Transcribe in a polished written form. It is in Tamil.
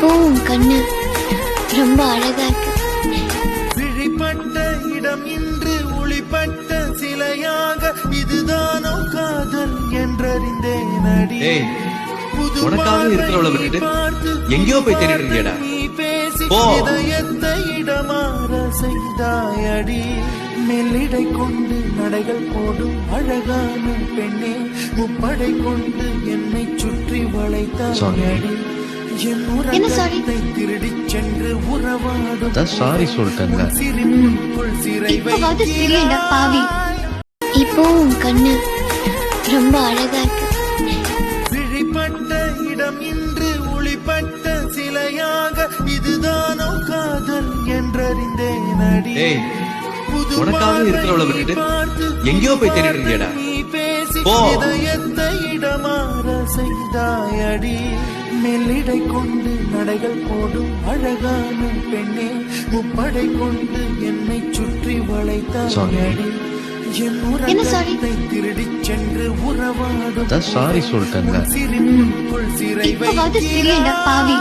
இப்போ உன் கண்ணு ரொம்ப அழகா இருக்கு. விழிப்பட்ட இடம் இன்று ஒளிப்பட்ட சிலையாக இதுதானோ காதல் என்றறிந்தேன் அடி. உனக்காக இருக்கிறவளை விட்டுட்டு எங்கேயோ போய் தேடிட்டு இருக்கியடா. போ. இதயத்தை இடமாற செய்தாயடி. மெல்லிடை கொண்டு நடைகள் போடும் அழகான பெண்ணே, முப்படை கொண்டு என்னை சுற்றி வளைத்தாயடி. என் உறக்கத்தை திருடிச் சென்று உறவாடும் சாரி சொல்லிட்டேங்க. சிரிப்புக்குள் சிறை இப்பவாவது சிரியடா பாவி. இப்போ உன் கண்ணு ரொம்ப அழகா இருக்கு. விழிப்பட்ட இடம் இன்று ஒளிப்பட்ட சிலையாக இதுதானோ காதல் என்றறிந்தேன் அடி. உனக்காக இருக்கிறவளை விட்டுட்டு எங்கேயோ போய் தேடிட்டு இருக்கியடா. போ. இதயத்தை இடமாற செய்தாயடி. மெல்லிடை கொண்டு நடைகள் போடும் அழகான பெண்ணே, முப்படை கொண்டு என்னை சுற்றி வளைத்தாயடி. என் உறக்கத்தை திருடிச் சென்று உறவாடும் சாரி சொல்லிட்டேங்க. சிரிப்புக்குள் சிறை இப்பவாவது சிரியடா பாவி.